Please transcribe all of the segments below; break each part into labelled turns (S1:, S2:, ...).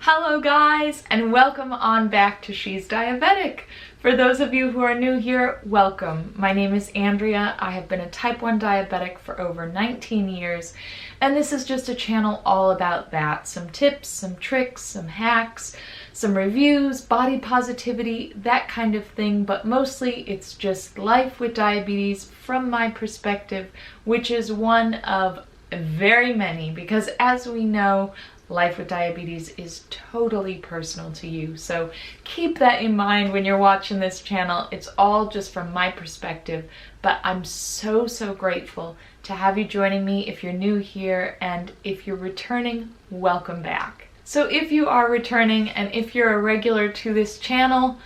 S1: Hello guys, and welcome on back to She's Diabetic. For those of you who are new here, welcome. My name is Andrea. I have been a type 1 diabetic for over 19 years, and this is just a channel all about that. Some tips, some tricks, some hacks, some reviews, body positivity, that kind of thing, but mostly it's just life with diabetes from my perspective, which is one of very many, because as we know, life with diabetes is totally personal to you. So keep that in mind when you're watching this channel. It's all just from my perspective, but I'm so grateful to have you joining me if you're new here, and if you're returning, welcome back. So if you are returning and if you're a regular to this channel,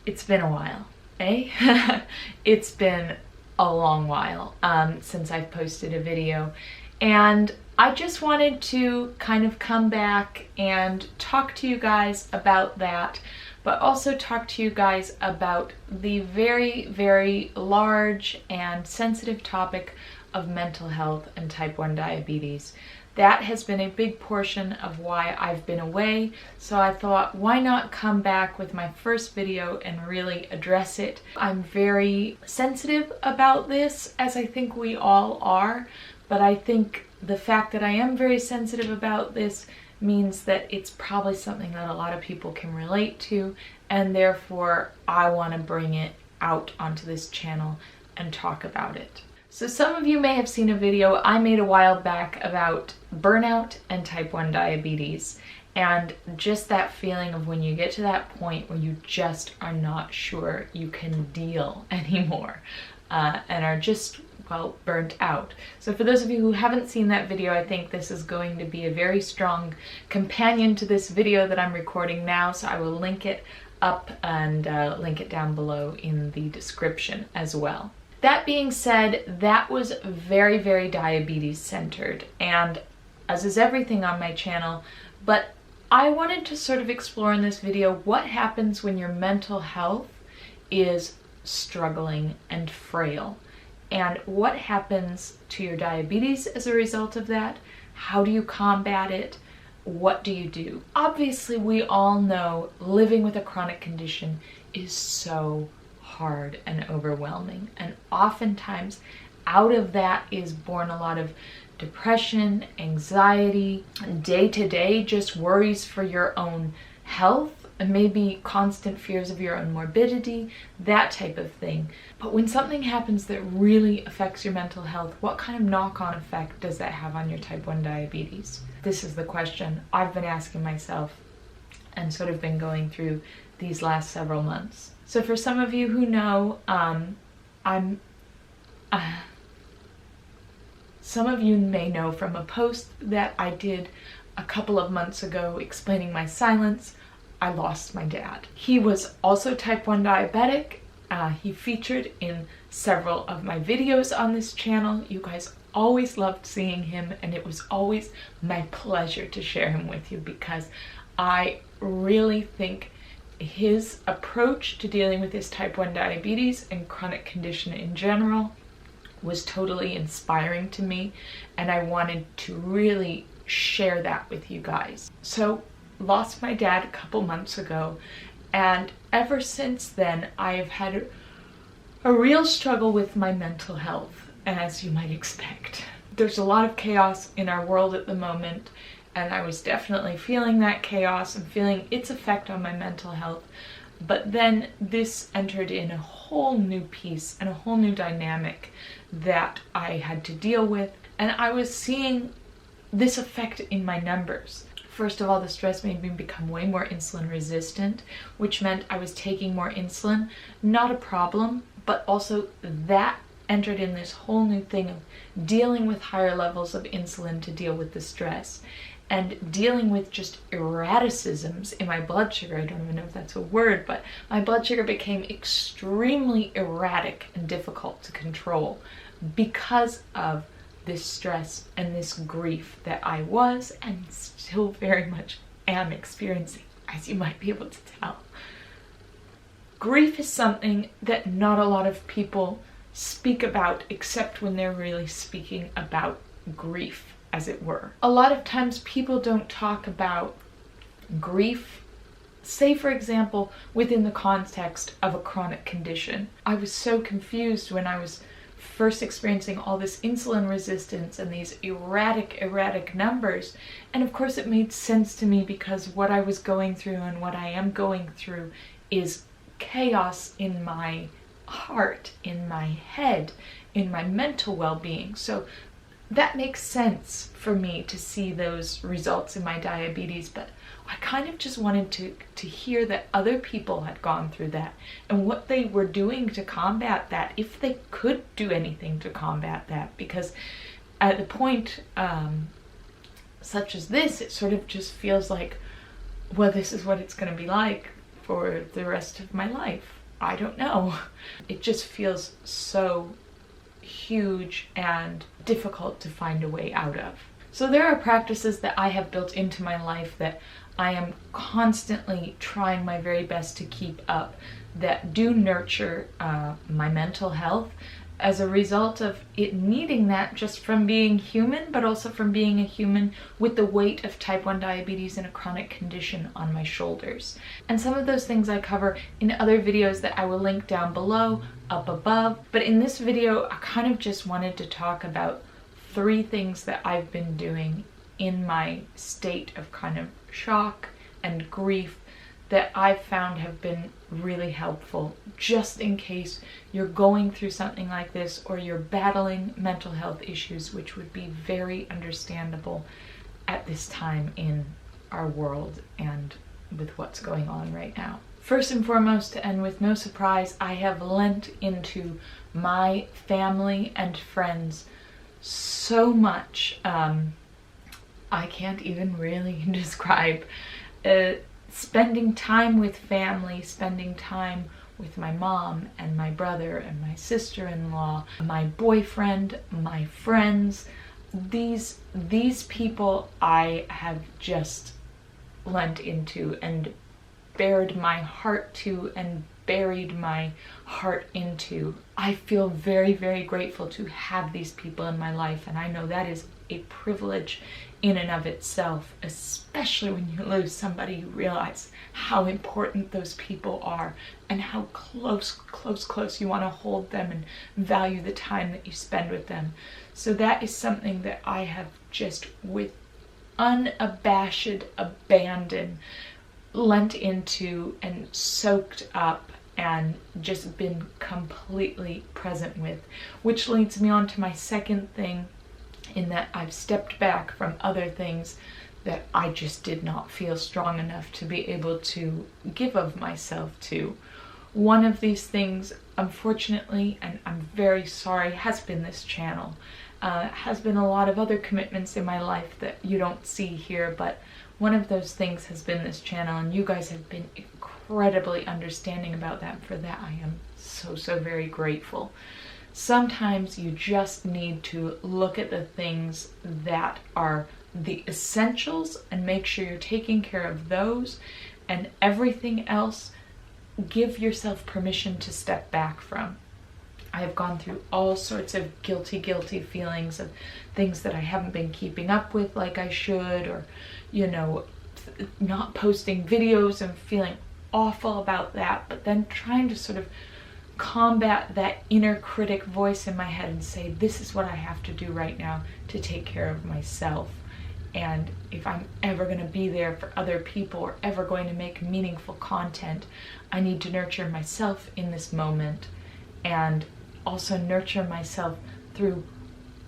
S1: it's been a while, eh? It's been a long while since I've posted a video, and I just wanted to kind of come back and talk to you guys about that, but also talk to you guys about the very large and sensitive topic of mental health and type 1 diabetes. That has been a big portion of why I've been away, so I thought, why not come back with my first video and really address it. I'm very sensitive about this, as I think we all are, but I think the fact that I am very sensitive about this means that it's probably something that a lot of people can relate to, and therefore I want to bring it out onto this channel and talk about it. So some of you may have seen a video I made a while back about burnout and type 1 diabetes, and just that feeling of when you get to that point where you just are not sure you can deal anymore and are just, well, burnt out. So for those of you who haven't seen that video, I think this is going to be a very strong companion to this video that I'm recording now, so I will link it up and link it down below in the description as well. That being said, that was very diabetes centered, and as is everything on my channel, but I wanted to sort of explore in this video what happens when your mental health is struggling and frail, and what happens to your diabetes as a result of that. How do you combat it? What do you do? Obviously, we all know living with a chronic condition is so hard and overwhelming, and oftentimes out of that is born a lot of depression, anxiety, day-to-day just worries for your own health, and maybe constant fears of your own morbidity, that type of thing. But when something happens that really affects your mental health, what kind of knock-on effect does that have on your type 1 diabetes? This is the question I've been asking myself and sort of been going through these last several months. So for some of you who know, some of you may know from a post that I did a couple of months ago explaining my silence, I lost my dad. He was also type 1 diabetic. He featured in several of my videos on this channel. You guys always loved seeing him, and it was always my pleasure to share him with you, because I really think his approach to dealing with his type 1 diabetes and chronic condition in general was totally inspiring to me, and I wanted to really share that with you guys. So lost my dad a couple months ago, and ever since then I've had a real struggle with my mental health, as you might expect. There's a lot of chaos in our world at the moment, and I was definitely feeling that chaos and feeling its effect on my mental health. But then this entered in a whole new piece and a whole new dynamic that I had to deal with, and I was seeing this effect in my numbers. First of all, the stress made me become way more insulin resistant, which meant I was taking more insulin. Not a problem, but also that entered in this whole new thing of dealing with higher levels of insulin to deal with the stress, and dealing with just erraticisms in my blood sugar. I don't even know if that's a word, but my blood sugar became extremely erratic and difficult to control because of this stress and this grief that I was and still very much am experiencing, as you might be able to tell. Grief is something that not a lot of people speak about, except when they're really speaking about grief, as it were. A lot of times people don't talk about grief, say for example, within the context of a chronic condition. I was so confused when I was first experiencing all this insulin resistance and these erratic numbers. And of course it made sense to me because what I was going through and what I am going through is chaos in my heart, in my head, in my mental well-being. So that makes sense for me to see those results in my diabetes, but I kind of just wanted to hear that other people had gone through that and what they were doing to combat that, if they could do anything to combat that. Because at the point such as this, it sort of just feels like, well, this is what it's going to be like for the rest of my life. I don't know. It just feels so huge and difficult to find a way out of. So there are practices that I have built into my life that I am constantly trying my very best to keep up, that do nurture my mental health as a result of it needing that just from being human, but also from being a human with the weight of type 1 diabetes and a chronic condition on my shoulders. And some of those things I cover in other videos that I will link down below, up above. But in this video, I kind of just wanted to talk about 3 things that I've been doing in my state of kind of shock and grief that I've found have been really helpful, just in case you're going through something like this or you're battling mental health issues, which would be very understandable at this time in our world and with what's going on right now. First and foremost, and with no surprise, I have lent into my family and friends so much. I can't even really describe spending time with family, spending time with my mom and my brother and my sister-in-law, my boyfriend, my friends. These people I have just lent into and bared my heart to and buried my heart into. I feel very, very grateful to have these people in my life, and I know that is a privilege in and of itself, especially when you lose somebody. You realize how important those people are and how close you want to hold them and value the time that you spend with them. So that is something that I have just with unabashed abandon lent into and soaked up and just been completely present with, which leads me on to my second thing, in that I've stepped back from other things that I just did not feel strong enough to be able to give of myself to. One of these things, unfortunately, and I'm very sorry, has been this channel. Has been a lot of other commitments in my life that you don't see here, but one of those things has been this channel, and you guys have been incredibly understanding about that. For that, I am so very grateful. Sometimes you just need to look at the things that are the essentials and make sure you're taking care of those, and everything else, give yourself permission to step back from. I have gone through all sorts of guilty feelings of things that I haven't been keeping up with like I should, or, you know, not posting videos and feeling awful about that, but then trying to sort of combat that inner critic voice in my head and say, this is what I have to do right now to take care of myself. And if I'm ever going to be there for other people or ever going to make meaningful content, I need to nurture myself in this moment, and also nurture myself through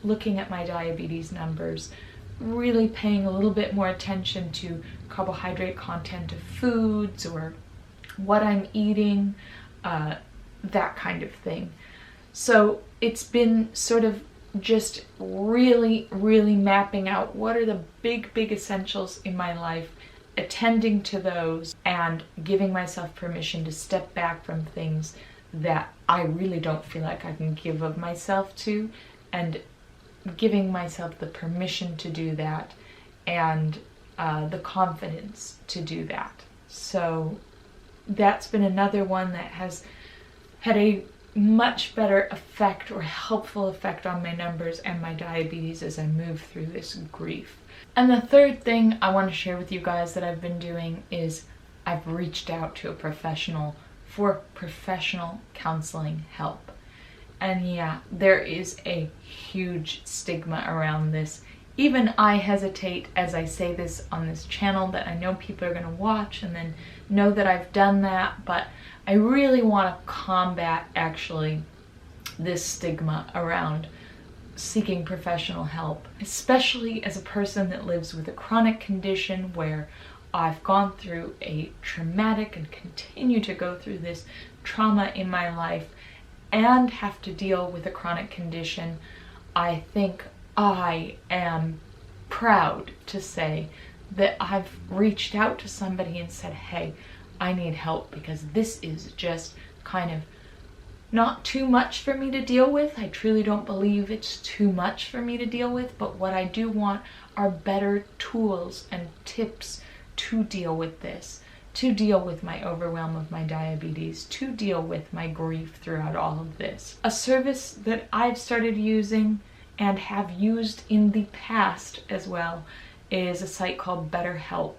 S1: looking at my diabetes numbers, really paying a little bit more attention to carbohydrate content of foods or what I'm eating, that kind of thing. So it's been sort of just really mapping out what are the big essentials in my life, attending to those, and giving myself permission to step back from things that I really don't feel like I can give of myself to, and giving myself the permission to do that and the confidence to do that. So that's been another one that has had a much better effect or helpful effect on my numbers and my diabetes as I move through this grief. And the third thing I want to share with you guys that I've been doing is I've reached out to a professional for professional counseling help. And yeah, there is a huge stigma around this. Even I hesitate as I say this on this channel that I know people are going to watch and then know that I've done that, but I really want to combat actually this stigma around seeking professional help, especially as a person that lives with a chronic condition where I've gone through a traumatic and continue to go through this trauma in my life and have to deal with a chronic condition. I think I am proud to say that I've reached out to somebody and said, hey, I need help because this is just kind of not too much for me to deal with. I truly don't believe it's too much for me to deal with, but what I do want are better tools and tips to deal with this, to deal with my overwhelm of my diabetes, to deal with my grief throughout all of this. A service that I've started using and have used in the past as well is a site called BetterHelp.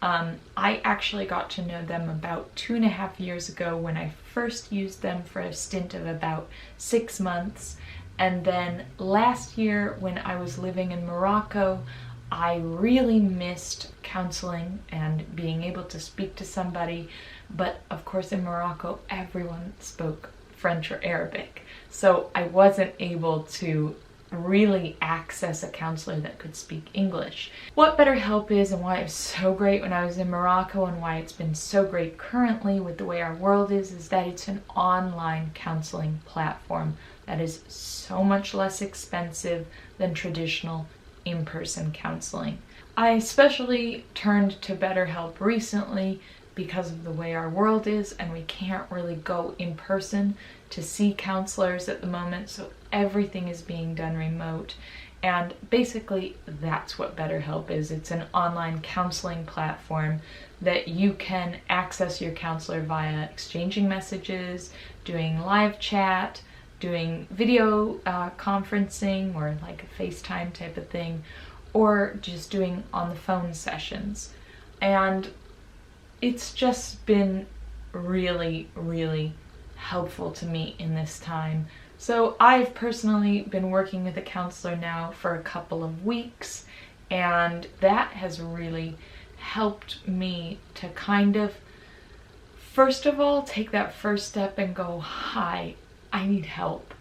S1: I actually got to know them about 2.5 years ago when I first used them for a stint of about 6 months. And then last year when I was living in Morocco, I really missed counseling and being able to speak to somebody. But of course in Morocco, everyone spoke French or Arabic. So I wasn't able to really access a counselor that could speak English. What BetterHelp is and why it was so great when I was in Morocco and why it's been so great currently with the way our world is that it's an online counseling platform that is so much less expensive than traditional in-person counseling. I especially turned to BetterHelp recently because of the way our world is and we can't really go in person to see counselors at the moment, so everything is being done remote. And basically that's what BetterHelp is. It's an online counseling platform that you can access your counselor via exchanging messages, doing live chat, doing video conferencing or like a FaceTime type of thing, or just doing on the phone sessions. And it's just been really, really helpful to me in this time. So I've personally been working with a counselor now for a couple of weeks, and that has really helped me to kind of, first of all, take that first step and go, hi, I need help.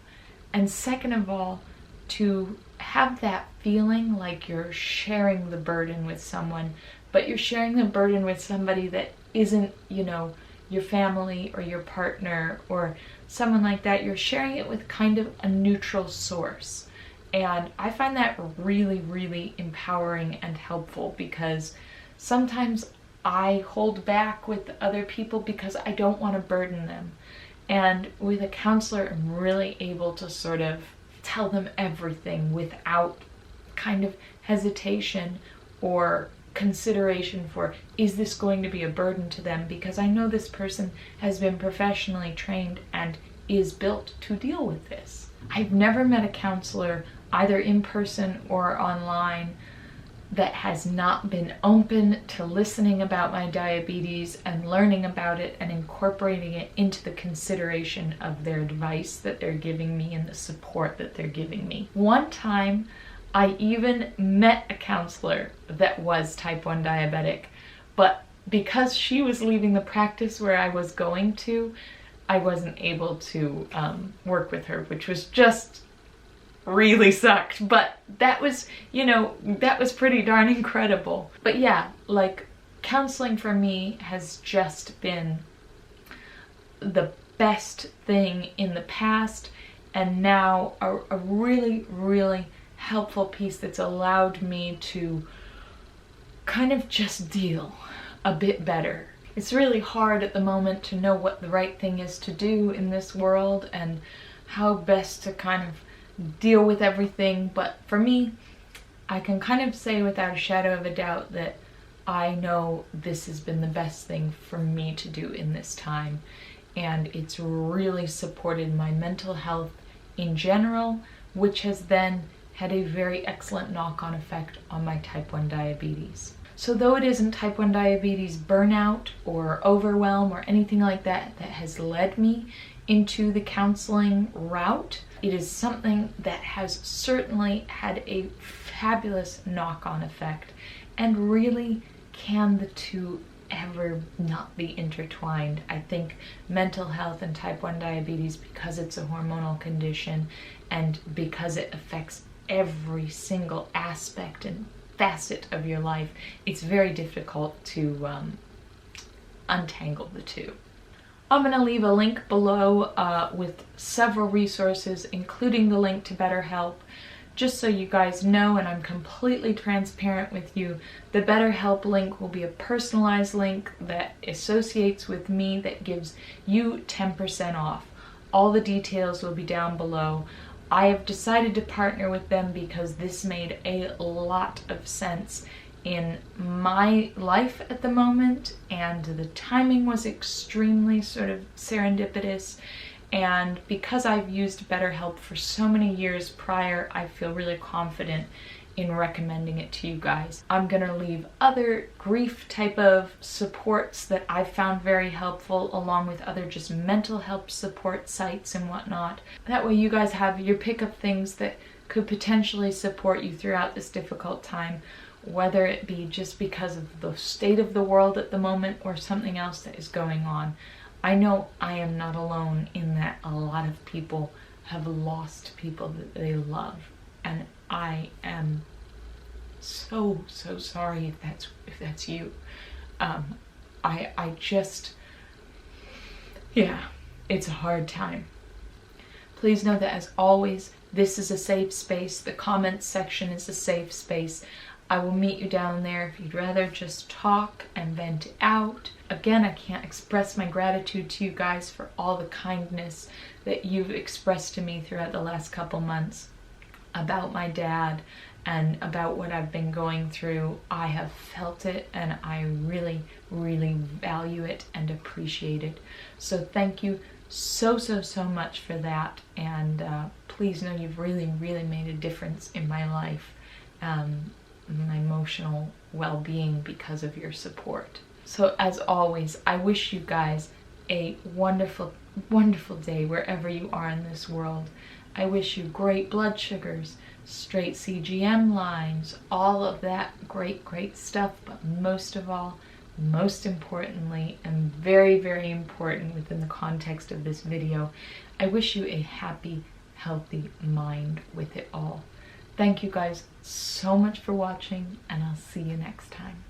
S1: And second of all, to have that feeling like you're sharing the burden with someone, but you're sharing the burden with somebody that isn't, you know, your family or your partner or someone like that. You're sharing it with kind of a neutral source. And I find that really, really empowering and helpful because sometimes I hold back with other people because I don't want to burden them. And with a counselor, I'm really able to sort of tell them everything without kind of hesitation or consideration for, is this going to be a burden to them? Because I know this person has been professionally trained and is built to deal with this. I've never met a counselor, either in person or online, that has not been open to listening about my diabetes and learning about it and incorporating it into the consideration of their advice that they're giving me and the support that they're giving me. One time, I even met a counselor that was type 1 diabetic, but because she was leaving the practice where I was going to, I wasn't able to work with her, which was just really sucked. But that was, you know, that was pretty darn incredible. But yeah, like counseling for me has just been the best thing in the past, and now a really, really helpful piece that's allowed me to kind of just deal a bit better. It's really hard at the moment to know what the right thing is to do in this world and how best to kind of deal with everything, but for me, I can kind of say without a shadow of a doubt that I know this has been the best thing for me to do in this time, and it's really supported my mental health in general, which has then had a very excellent knock-on effect on my type 1 diabetes. So though it isn't type 1 diabetes burnout or overwhelm or anything like that that has led me into the counseling route, it is something that has certainly had a fabulous knock-on effect. And really, can the two ever not be intertwined? I think mental health and type 1 diabetes, because it's a hormonal condition and because it affects every single aspect and facet of your life, it's very difficult to untangle the two. I'm going to leave a link below with several resources, including the link to BetterHelp, just so you guys know, and I'm completely transparent with you. The BetterHelp link will be a personalized link that associates with me that gives you 10% off. All the details will be down below. I have decided to partner with them because this made a lot of sense in my life at the moment, and the timing was extremely sort of serendipitous. And because I've used BetterHelp for so many years prior, I feel really confident in recommending it to you guys. I'm gonna leave other grief type of supports that I've found very helpful, along with other just mental health support sites and whatnot. That way you guys have your pick of things that could potentially support you throughout this difficult time, whether it be just because of the state of the world at the moment or something else that is going on. I know I am not alone in that a lot of people have lost people that they love, and I am so sorry if that's you. I just, yeah, it's a hard time. Please know that, as always, this is a safe space. The comments section is a safe space. I will meet you down there if you'd rather just talk and vent out. Again, I can't express my gratitude to you guys for all the kindness that you've expressed to me throughout the last couple months about my dad and about what I've been going through. I have felt it, and I really value it and appreciate it. So thank you so much for that, and please know you've really made a difference in my life, my emotional well-being, because of your support. So as always, I wish you guys a wonderful day wherever you are in this world. I wish you great blood sugars, straight CGM lines, all of that great stuff, but most of all, most importantly, and very important within the context of this video, I wish you a happy, healthy mind with it all. Thank you guys so much for watching, and I'll see you next time.